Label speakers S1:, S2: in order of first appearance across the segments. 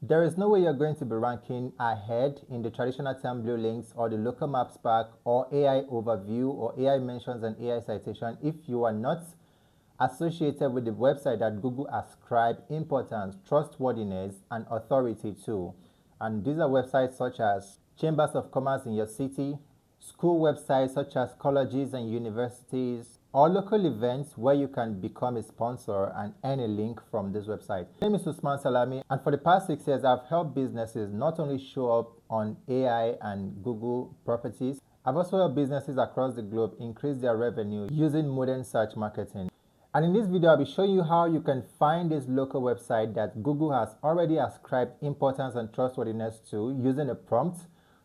S1: There is no way you're going to be ranking ahead in the traditional term blue links or the local maps pack or AI overview or AI mentions and AI citation if you are not associated with the website that Google ascribe importance, trustworthiness, and authority to. And these are websites such as chambers of commerce in your city, school websites such as colleges and universities, or local events where you can become a sponsor and earn a link from this website. My name is Usman Salami, and for the past 6 years, I've helped businesses not only show up on AI and Google properties, I've also helped businesses across the globe increase their revenue using modern search marketing. And in this video, I'll be showing you how you can find this local website that Google has already ascribed importance and trustworthiness to using a prompt,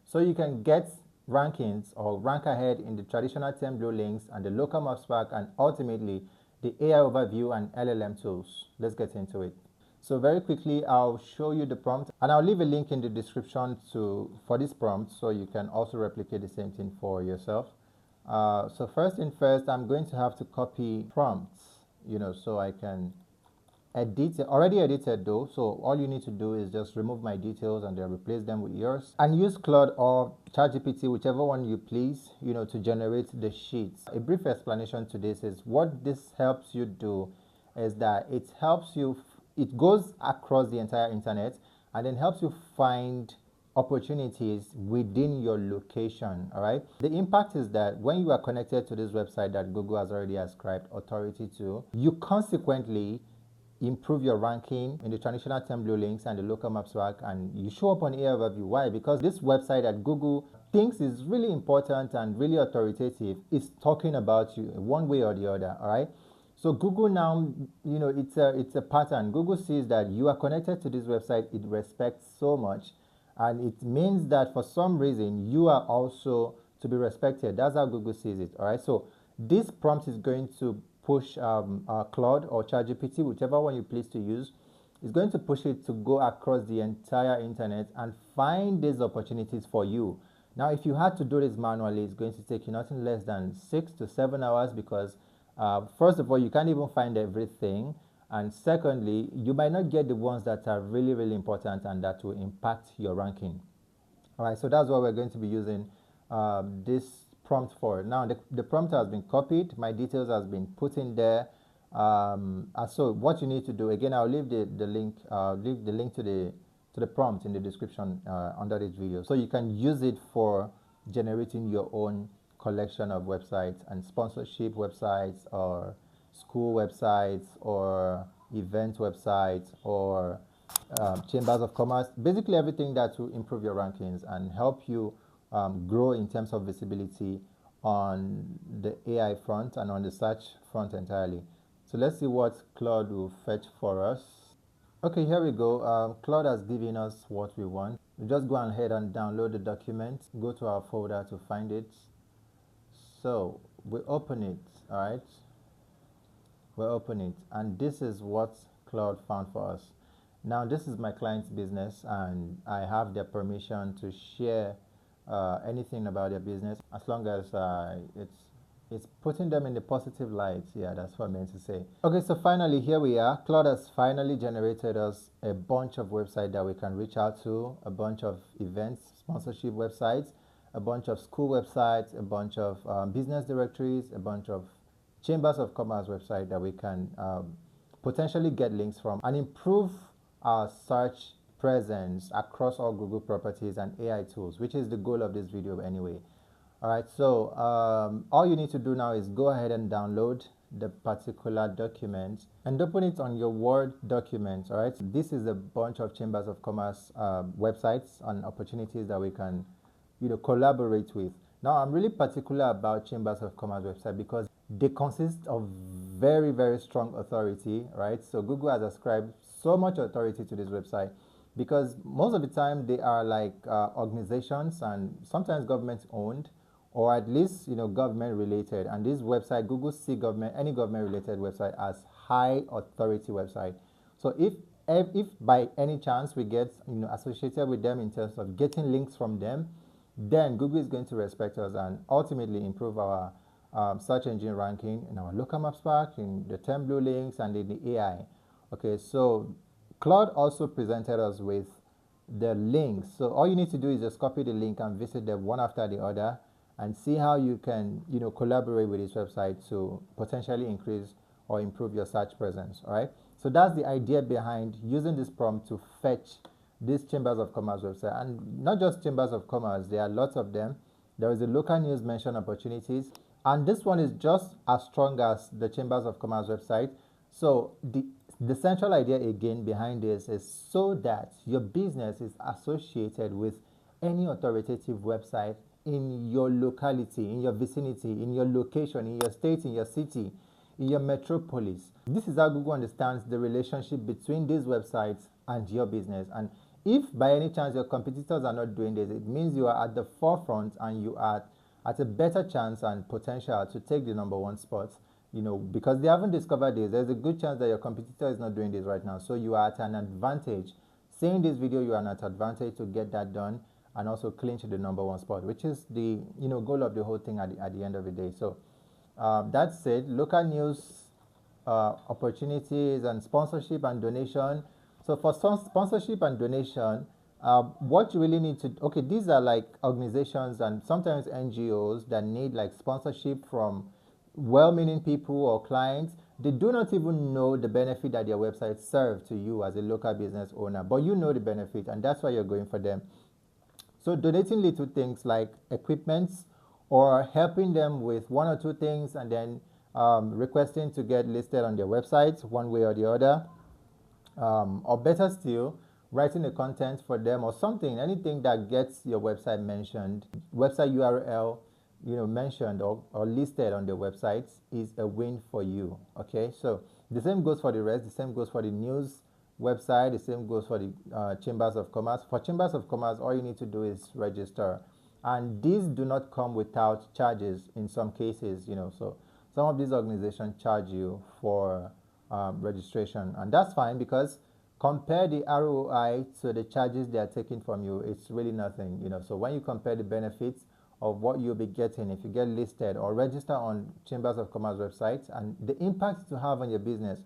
S1: so you can get rankings or rank ahead in the traditional term blue links and the local maps pack and ultimately the AI overview and LLM tools. Let's get into it. So very quickly, I'll show you the prompt and I'll leave a link in the description for this prompt so you can also replicate the same thing for yourself. So first thing first, I'm going to have to copy prompts, so I can edit. Already edited though, so all you need to do is just remove my details and then replace them with yours and use Claude or ChatGPT, whichever one you please, to generate the sheets. A brief explanation to this is what this helps you do is that it helps you, it goes across the entire internet and then helps you find opportunities within your location. All right, the impact is that when you are connected to this website that Google has already ascribed authority to, you consequently improve your ranking in the traditional term blue links and the local maps pack, and you show up on AI overview. Why? Because this website that Google thinks is really important and really authoritative is talking about you one way or the other. All right, so Google now, it's a pattern. Google sees that you are connected to this website, it respects so much, and it means that for some reason you are also to be respected. That's how Google sees it. All right, so this prompt is going to push Claude or ChatGPT, whichever one you please to use, is going to push it to go across the entire internet and find these opportunities for you. Now, if you had to do this manually, it's going to take you nothing less than 6 to 7 hours because first of all, you can't even find everything. And secondly, you might not get the ones that are really, really important and that will impact your ranking. All right, so that's what we're going to be using this prompt for. Now the prompt has been copied, my details has been put in there, and so what you need to do, again, I'll leave the link to the prompt in the description under this video, so you can use it for generating your own collection of websites and sponsorship websites or school websites or event websites or chambers of commerce, basically everything that will improve your rankings and help you grow in terms of visibility on the AI front and on the search front entirely. So let's see what Claude will fetch for us. Okay, here we go. Claude has given us what we want. We just go ahead and download the document, go to our folder to find it. So we open it, all right? We open it, and this is what Claude found for us. Now, this is my client's business, and I have their permission to share anything about their business as long as it's putting them in the positive light. Yeah, that's what I meant to say. Okay, so finally here we are. Claude has finally generated us a bunch of websites that we can reach out to, a bunch of events, sponsorship websites, a bunch of school websites, a bunch of business directories, a bunch of chambers of commerce websites that we can potentially get links from and improve our search presence across all Google properties and AI tools, which is the goal of this video anyway. All right, so all you need to do now is go ahead and download the particular document and open it on your Word document. All right, this is a bunch of chambers of commerce websites and opportunities that we can collaborate with. Now, I'm really particular about chambers of commerce website because they consist of very, very strong authority, right? So Google has ascribed so much authority to this website because most of the time they are like organizations and sometimes government owned, or at least government related. And this website, Google see any government related website as high authority website. So if by any chance we get associated with them in terms of getting links from them, then Google is going to respect us and ultimately improve our search engine ranking in our local maps pack, in the term blue links, and in the AI. Okay, so Claude also presented us with the links. So all you need to do is just copy the link and visit them one after the other and see how you can, collaborate with this website to potentially increase or improve your search presence. All right. So that's the idea behind using this prompt to fetch this Chambers of Commerce website. And not just Chambers of Commerce, there are lots of them. There is a local news mention opportunities. And this one is just as strong as the Chambers of Commerce website. So the central idea again behind this is so that your business is associated with any authoritative website in your locality, in your vicinity, in your location, in your state, in your city, in your metropolis. This is how Google understands the relationship between these websites and your business. And if by any chance your competitors are not doing this, it means you are at the forefront and you are at a better chance and potential to take the #1 spot, because they haven't discovered this. There's a good chance that your competitor is not doing this right now. So you are at an advantage. Seeing this video, you are at an advantage to get that done and also clinch the #1 spot, which is the goal of the whole thing at the end of the day. So that's it. Local news opportunities and sponsorship and donation. So for sponsorship and donation, what you really need to, okay, these are like organizations and sometimes NGOs that need like sponsorship from well-meaning people or clients. They do not even know the benefit that their website serves to you as a local business owner, but you know the benefit, and that's why you're going for them. So donating little things like equipments or helping them with one or two things and then requesting to get listed on their websites one way or the other, or better still, writing the content for them or something, anything that gets your website mentioned, website URL, mentioned or listed on the websites is a win for you. Okay, so the same goes for the rest. The same goes for the news website. The same goes for the Chambers of Commerce. For Chambers of Commerce, all you need to do is register, and these do not come without charges in some cases. So some of these organizations charge you for registration, and that's fine because compare the ROI to the charges they are taking from you. It's really nothing. So when you compare the benefits of what you'll be getting if you get listed or register on Chambers of Commerce websites and the impact to have on your business,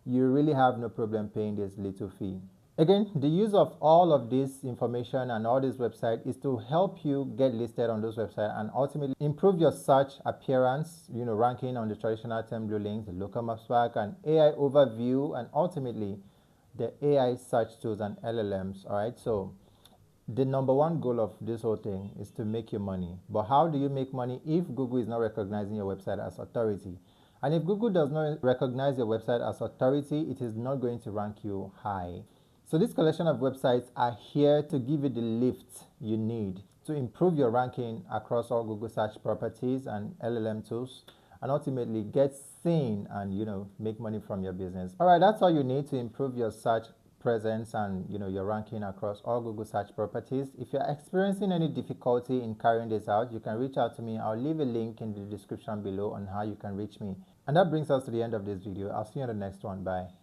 S1: you really have no problem paying this little fee. Again, the use of all of this information and all this website is to help you get listed on those websites and ultimately improve your search appearance, ranking on the traditional term blue links, the local map spark, and AI overview, and ultimately the AI search tools and LLMs. All right, so the #1 goal of this whole thing is to make your money. But how do you make money if Google is not recognizing your website as authority? And if Google does not recognize your website as authority, it is not going to rank you high. So this collection of websites are here to give you the lift you need to improve your ranking across all Google search properties and LLM tools, and ultimately get seen and make money from your business. All right, that's all you need to improve your search presence and your ranking across all Google search properties. If you're experiencing any difficulty in carrying this out, you can reach out to me. I'll leave a link in the description below on how you can reach me. And that brings us to the end of this video. I'll see you on the next one. Bye.